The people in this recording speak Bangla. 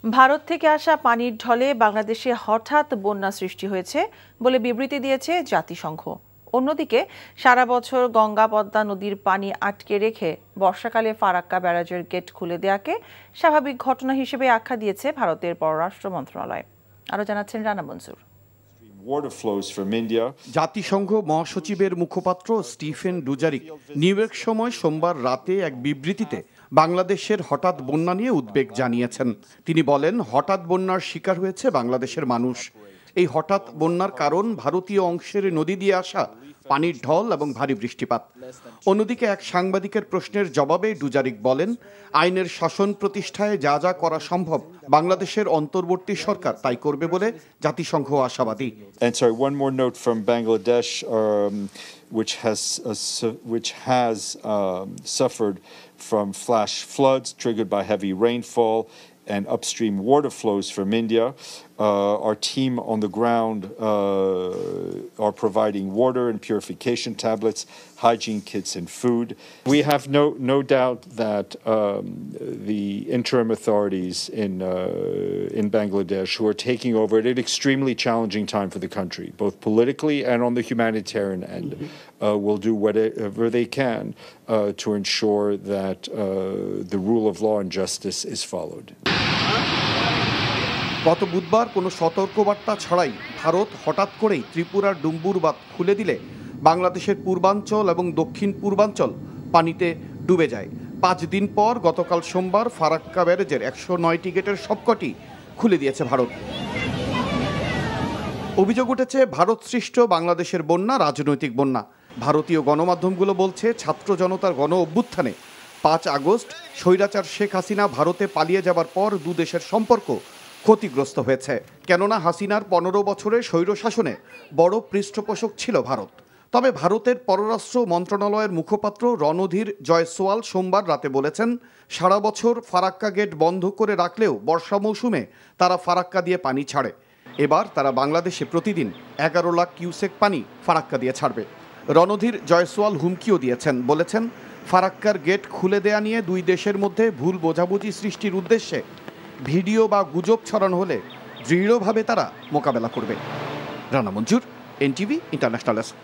ভারত থেকে আসা পানির ঢলে বাংলাদেশে হঠাৎ বন্যা সৃষ্টি হয়েছে বলে বিবৃতি দিয়েছে জাতিসংঘ। অন্যদিকে সারা বছর গঙ্গা পদ্মা নদীর পানি আটকে রেখে বর্ষাকালে ফারাক্কা ব্যারাজের গেট খুলে দেওয়াকে স্বাভাবিক ঘটনা হিসেবে আখ্যা দিয়েছে ভারতের পররাষ্ট্র মন্ত্রণালয়। আরও জানাচ্ছেন রানা মনসুর। জাতিসংঘ মহাসচিবের মুখপাত্র স্টিফেন ডুজারিক নিউ ইয়র্ক সময় সোমবার রাতে এক বিবৃতিতে বাংলাদেশের হঠাৎ বন্যা নিয়ে উদ্বেগ জানিয়েছেন। তিনি বলেন, হঠাৎ বন্যার শিকার হয়েছে বাংলাদেশের মানুষ। এই হঠাৎ বন্যার কারণ ভারতীয় অংশের নদী দিয়ে আসা পানির ঢল এবং ভারী বৃষ্টিপাত। অন্যদিকে এক সাংবাদিকের প্রশ্নের জবাবে ডুজারিক বলেন, আইনের শাসন প্রতিষ্ঠায় যা যা করা সম্ভব বাংলাদেশের অন্তর্বর্তী সরকার তাই করবে বলে জাতিসংঘ আশাবাদী। One more note from Bangladesh, which has suffered from flash floods triggered by heavy rainfall and upstream water flows from India. Our team on the ground are providing water and purification tablets, hygiene kits and food. We have no doubt that the interim authorities in Bangladesh, who are taking over at an extremely challenging time for the country, both politically and on the humanitarian end, will do whatever they can to ensure that the rule of law and justice is followed. গত বুধবার কোনো সতর্কবার্তা ছাড়াই ভারত হঠাৎ করেই ত্রিপুরার ডুম্বুর বাঁধ খুলে দিলে বাংলাদেশের পূর্বাঞ্চল এবং দক্ষিণ পূর্বাঞ্চল পানিতে ডুবে যায়। 5 দিন পর গতকাল সোমবার ফারাক্কা ব্যারেজের 109টি গেটের সবকটি খুলে দিয়েছে ভারত। অভিযোগ উঠেছে ভারত সৃষ্ট বাংলাদেশের বন্যা রাজনৈতিক বন্যা। ভারতীয় গণমাধ্যমগুলো বলছে, ছাত্র জনতার গণ অভ্যুত্থানে 5 আগস্ট স্বৈরাচার শেখ হাসিনা ভারতে পালিয়ে যাবার পর দুদেশের সম্পর্ক ক্ষতিগ্রস্ত হয়েছে। কেননা হাসিনার 15 বছরের স্বৈরশাসনে বড় পৃষ্ঠপোষক ছিল ভারত। তবে ভারতের পররাষ্ট্র মন্ত্রণালয়ের মুখপাত্র রণধীর জয়সওয়াল সোমবার রাতে বলেছেন, সারা বছর ফারাক্কা গেট বন্ধ করে রাখলেও বর্ষা মৌসুমে তারা ফারাক্কা দিয়ে পানি ছাড়ে। এবার তারা বাংলাদেশে প্রতিদিন 11 লাখ কিউসেক পানি ফারাক্কা দিয়ে ছাড়বে। রণধীর জয়সওয়াল হুমকিও দিয়েছেন, বলেছেন, ফারাক্কার গেট খুলে দেয়া নিয়ে দুই দেশের মধ্যে ভুল বোঝাবুঝি সৃষ্টির উদ্দেশ্যে ভিডিও বা গুজব ছড়ানো হলে দৃঢ়ভাবে তারা মোকাবেলা করবে। রানা মঞ্জুর, এনটিভি ইন্টারন্যাশনাল ডেস্ক।